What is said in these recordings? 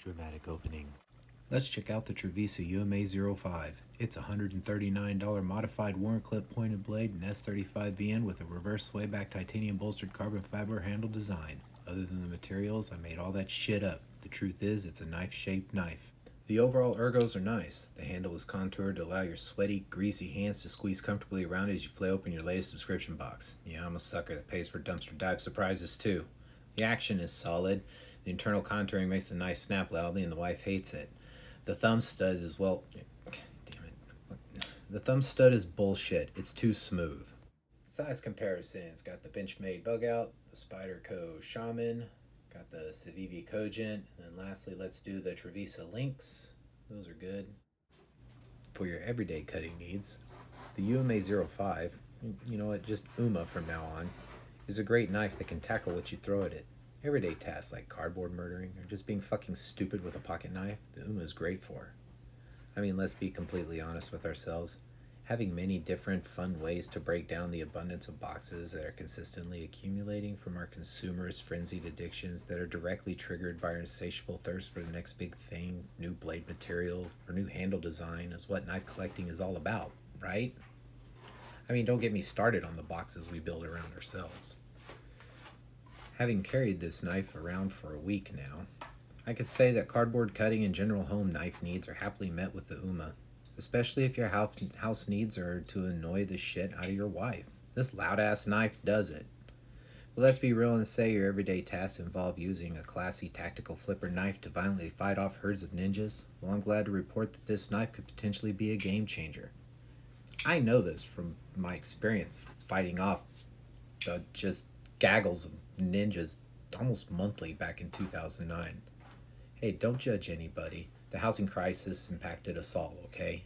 Dramatic opening. Let's check out the Trivisa UMa-05. It's a $139 modified worn clip pointed blade and S35VN with a reverse swayback titanium bolstered carbon fiber handle design. Other than the materials, I made all that shit up. The truth is, it's a knife-shaped knife. The overall ergos are nice. The handle is contoured to allow your sweaty, greasy hands to squeeze comfortably around it as you flay open your latest subscription box. Yeah, I'm a sucker that pays for dumpster dive surprises too. The action is solid. The internal contouring makes the knife snap loudly and the wife hates it. The thumb stud is, well, damn it. The thumb stud is bullshit. It's too smooth. Size comparisons. Got the Benchmade Bug Out, the Spyderco Shaman, got the Civivi Cogent, and then lastly, let's do the Trivisa Lynx. Those are good. For your everyday cutting needs, the UMA-05, you know what, just UMA from now on, is a great knife that can tackle what you throw at it. Everyday tasks like cardboard murdering or just being fucking stupid with a pocket knife, the UMA is great for. I mean, let's be completely honest with ourselves. Having many different fun ways to break down the abundance of boxes that are consistently accumulating from our consumers' frenzied addictions that are directly triggered by our insatiable thirst for the next big thing, new blade material, or new handle design is what knife collecting is all about, right? I mean, don't get me started on the boxes we build around ourselves. Having carried this knife around for a week now, I could say that cardboard cutting and general home knife needs are happily met with the UMA, especially if your house needs are to annoy the shit out of your wife. This loud-ass knife does it. But let's be real and say your everyday tasks involve using a classy tactical flipper knife to violently fight off herds of ninjas. Well, I'm glad to report that this knife could potentially be a game changer. I know this from my experience fighting off the just gaggles of ninjas almost monthly back in 2009. Hey, don't judge anybody. The housing crisis impacted us all, okay?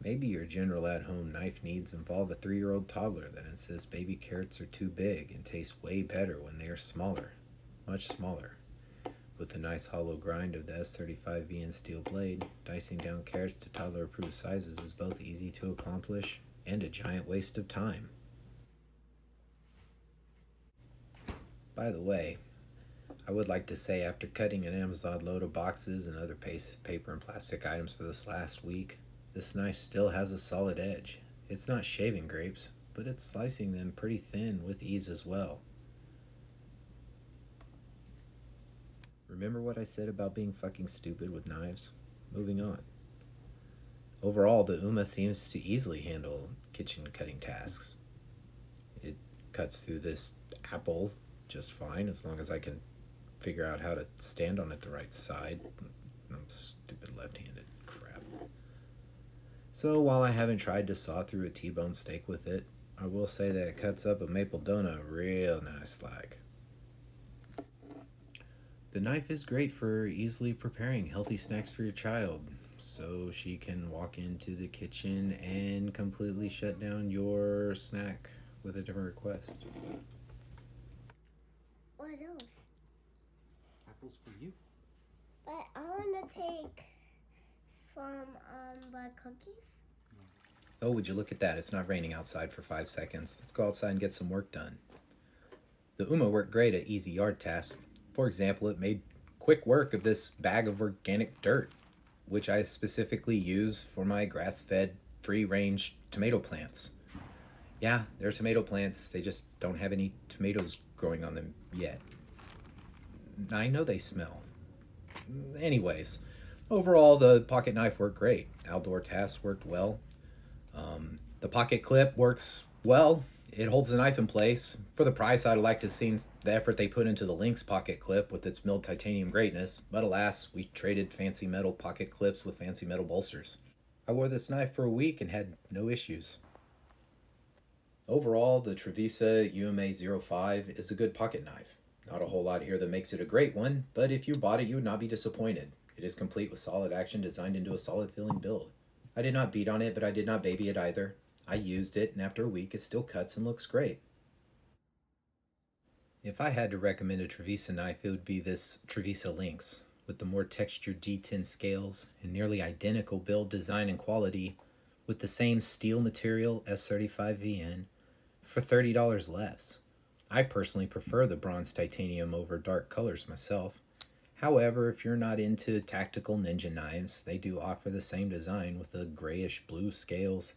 Maybe your general at-home knife needs involve a 3-year-old toddler that insists baby carrots are too big and taste way better when they are smaller. Much smaller. With the nice hollow grind of the S35VN steel blade, dicing down carrots to toddler-approved sizes is both easy to accomplish and a giant waste of time. By the way, I would like to say after cutting an Amazon load of boxes and other paper and plastic items for this last week, this knife still has a solid edge. It's not shaving grapes, but it's slicing them pretty thin with ease as well. Remember what I said about being fucking stupid with knives? Moving on. Overall, the UMA seems to easily handle kitchen cutting tasks. It cuts through this apple just fine as long as I can figure out how to stand on it the right side. I'm stupid left-handed crap. So while I haven't tried to saw through a T-bone steak with it, I will say that it cuts up a maple donut real nice like. The knife is great for easily preparing healthy snacks for your child, so she can walk into the kitchen and completely shut down your snack with a different request. What are those? Apples for you. But I want to take some the cookies. Oh, would you look at that? It's not raining outside for 5 seconds. Let's go outside and get some work done. The UMA worked great at easy yard tasks. For example, it made quick work of this bag of organic dirt, which I specifically use for my grass-fed, free-range tomato plants. Yeah, they're tomato plants. They just don't have any tomatoes growing on them yet. I know they smell. Anyways, overall, the pocket knife worked great. Outdoor tasks worked well. The pocket clip works well. It holds the knife in place. For the price, I'd like to have seen the effort they put into the Lynx pocket clip with its milled titanium greatness, but alas, we traded fancy metal pocket clips with fancy metal bolsters. I wore this knife for a week and had no issues. Overall, the Trivisa UMA-05 is a good pocket knife. Not a whole lot here that makes it a great one, but if you bought it, you would not be disappointed. It is complete with solid action designed into a solid feeling build. I did not beat on it, but I did not baby it either. I used it, and after a week, it still cuts and looks great. If I had to recommend a Trivisa knife, it would be this Trivisa Lynx, with the more textured D10 scales and nearly identical build design and quality, with the same steel material S35VN for $30 less. I personally prefer the bronze titanium over dark colors myself. However, if you're not into tactical ninja knives, they do offer the same design with the grayish blue scales,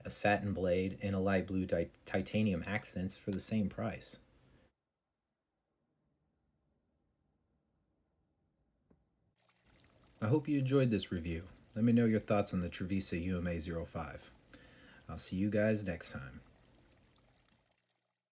a satin blade, and a light blue titanium accents for the same price. I hope you enjoyed this review. Let me know your thoughts on the Trivisa UMA-05. I'll see you guys next time.